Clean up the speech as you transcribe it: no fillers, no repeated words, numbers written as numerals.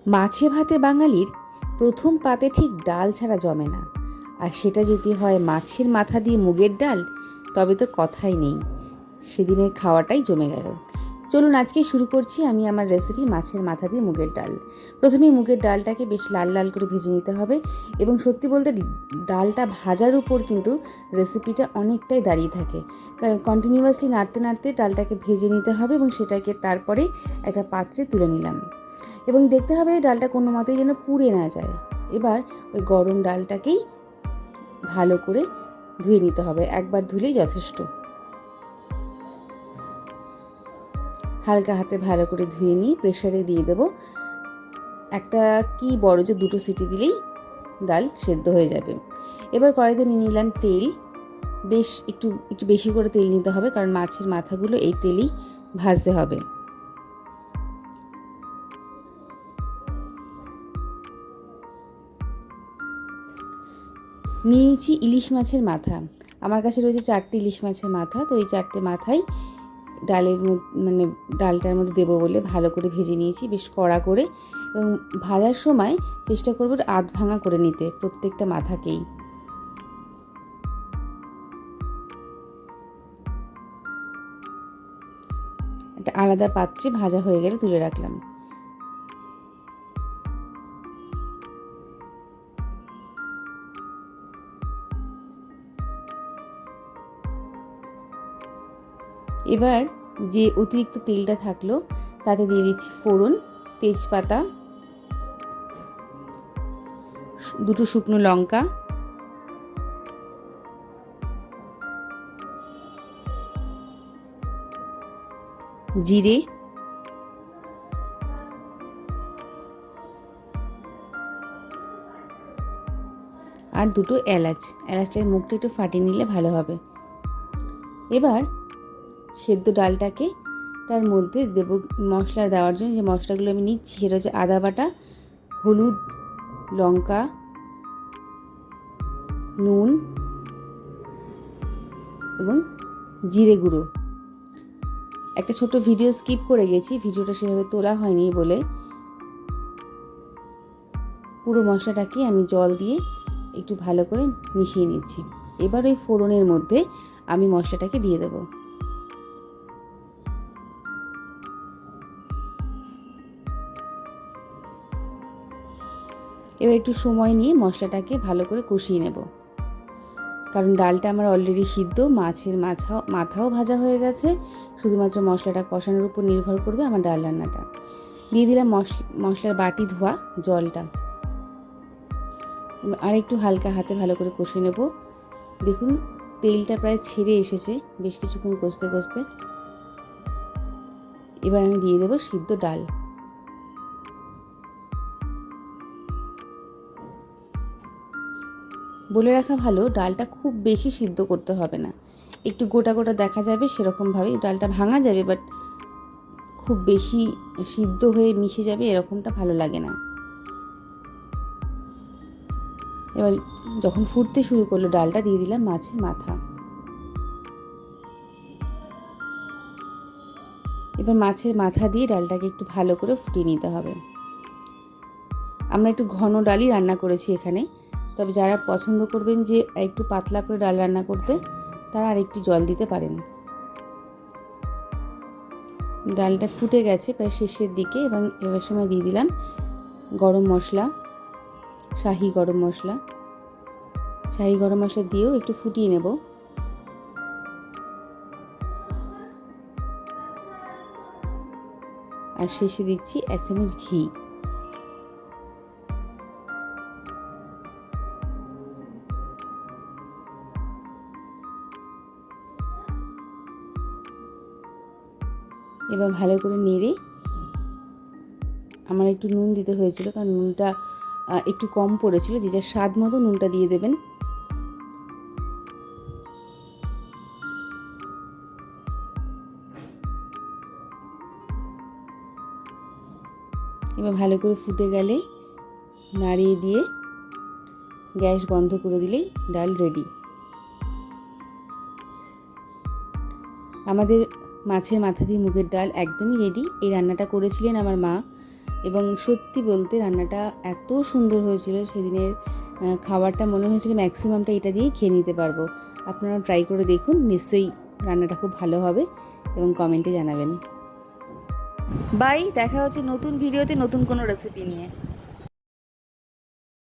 মাছে ভাতে বাঙালির প্রথম পাতে ঠিক ডাল ছাড়া জমে না। আর সেটা যদি হয় মাছের মাথা দিয়ে মুগের ডাল, তবে তো কথাই নেই, সেদিনের খাওয়াটাই জমে গেল। চলুন আজকে শুরু করছি আমি আমার রেসিপি মাছের মাথা দিয়ে মুগের ডাল। প্রথমেই মুগের ডালটাকে বেশ লাল লাল করে ভেজে নিতে হবে, এবং সত্যি বলতে ডালটা ভাজার উপর কিন্তু রেসিপিটা অনেকটাই দাঁড়িয়ে থাকে। কারণ কন্টিনিউয়াসলি নাড়তে নাড়তে ডালটাকে ভেজে নিতে হবে, এবং সেটাকে তারপরে একটা পাত্রে তুলে নিলাম। এবং দেখতে হবে ডালটা কোনো মতেই যেন পুড়ে না যায়। এবার ওই গরম ডালটাকেই ভালো করে ধুয়ে নিতে হবে, একবার ধুলেই যথেষ্ট। হালকা হাতে ভালো করে ধুয়ে নিয়ে প্রেসারে দিয়ে দেবো। একটা কি বড় যে 2টো সিটি দিলেই ডাল সেদ্ধ হয়ে যাবে। এবার কড়াইতে নিয়ে নিলাম তেল। বেশ একটু একটু বেশি করে তেল নিতে হবে, কারণ মাছের মাথাগুলো এই তেলেই ভাজতে হবে। নিয়ে নিচ্ছি ইলিশ মাছের মাথা। আমার কাছে রয়েছে 4টে ইলিশ মাছের মাথা, তো এই 4টে মাথাই ডালটার মধ্যে দেবো বলে ভালো করে ভেজে নিয়েছি বেশ কড়া করে। এবং ভাজার সময় চেষ্টা করবো আধ ভাঙা করে নিতে প্রত্যেকটা মাথাকেই। একটা আলাদা পাত্রে ভাজা হয়ে গেলে তুলে রাখলাম। এবার যে অতিরিক্ত তেলটা থাকলো তাতে দিয়ে দিচ্ছি ফোড়ন, তেজপাতা, 2টো শুকনো লঙ্কা, জিরে, আর 2টো এলাচ। এলাচটার মুখটা একটু ফাটিয়ে নিলে ভালো হবে। এবার সেদ্ধ ডালটাকে তার মধ্যে দেব মশলা দেওয়ার জন্য। যে মশলাগুলো আমি নিচ্ছি সেটা হচ্ছে আদা বাটা, হলুদ, লঙ্কা, নুন এবং জিরে গুঁড়ো। একটা ছোট ভিডিও স্কিপ করে গেছি, ভিডিওটা সেভাবে তোলা হয়নি বলে। পুরো মশলাটাকে আমি জল দিয়ে একটু ভালো করে মিশিয়ে নিচ্ছি। এবার ওই ফোড়নের মধ্যে আমি মশলাটাকে দিয়ে দেবো। এবার একটু সময় নিয়ে মশলাটাকে ভালো করে কষিয়ে নেব, কারণ ডালটা আমার অলরেডি সিদ্ধ, মাছের মাথাও ভাজা হয়ে গেছে। শুধুমাত্র মশলাটা কষানোর উপর নির্ভর করবে আমার ডাল রান্নাটা। দিয়ে দিলাম মশলার বাটি ধোয়া জলটা। আর একটু হালকা হাতে ভালো করে কষে নেব। দেখুন তেলটা প্রায় ছেড়ে এসেছে বেশ কিছুক্ষণ কষতে কষতে। এবার আমি দিয়ে দেবো সিদ্ধ ডাল। বলে রাখা ভালো, ডালটা খুব বেশি সিদ্ধ করতে হবে না, একটু গোটা গোটা দেখা যাবে সেরকমভাবে ডালটা ভাঙা যাবে, বাট খুব বেশি সিদ্ধ হয়ে মিশে যাবে এরকমটা ভালো লাগে না। এবার যখন ফুটতে শুরু করলো ডালটা, দিয়ে দিলাম মাছের মাথা। এবার মাছের মাথা দিয়ে ডালটাকে একটু ভালো করে ফুটিয়ে নিতে হবে। আমরা একটু ঘন ডালই রান্না করেছি এখানে, তবে যারা পছন্দ করবেন যে একটু পাতলা করে ডাল রান্না করতে, তারা আর একটু জল দিতে পারেন। ডালটা ফুটে গেছে প্রায় শেষের দিকে, এবং এবার সময় দিয়ে দিলাম গরম মশলা, শাহি গরম মশলা। শাহি গরম মশলা দিয়েও একটু ফুটিয়ে নেব। আর শেষে দিচ্ছি 1 চামচ ঘি। এবার ভালো করে নেড়ে, আমার একটু নুন দিতে হয়েছিল কারণ নুনটা একটু কম পড়েছিল, যে যার স্বাদ মতো নুনটা দিয়ে দেবেন। এবার ভালো করে ফুটে গেলে নাড়িয়ে দিয়ে গ্যাস বন্ধ করে দিলেই ডাল রেডি। আমাদের মাছের মাথা দিয়ে মুগের ডাল একদমই রেডি। এই রান্নাটা করেছিলেন আমার মা। এবং সত্যি বলতে রান্নাটা এত সুন্দর হয়েছিল, সেদিনের খাবারটা মনে হয়েছিল ম্যাক্সিমামটা এটা দিয়েই খেয়ে নিতে পারবো। আপনারা ট্রাই করে দেখুন, নিশ্চয়ই রান্নাটা খুব ভালো হবে এবং কমেন্টে জানাবেন। বাই, দেখা হচ্ছে নতুন ভিডিওতে নতুন কোনো রেসিপি নিয়ে।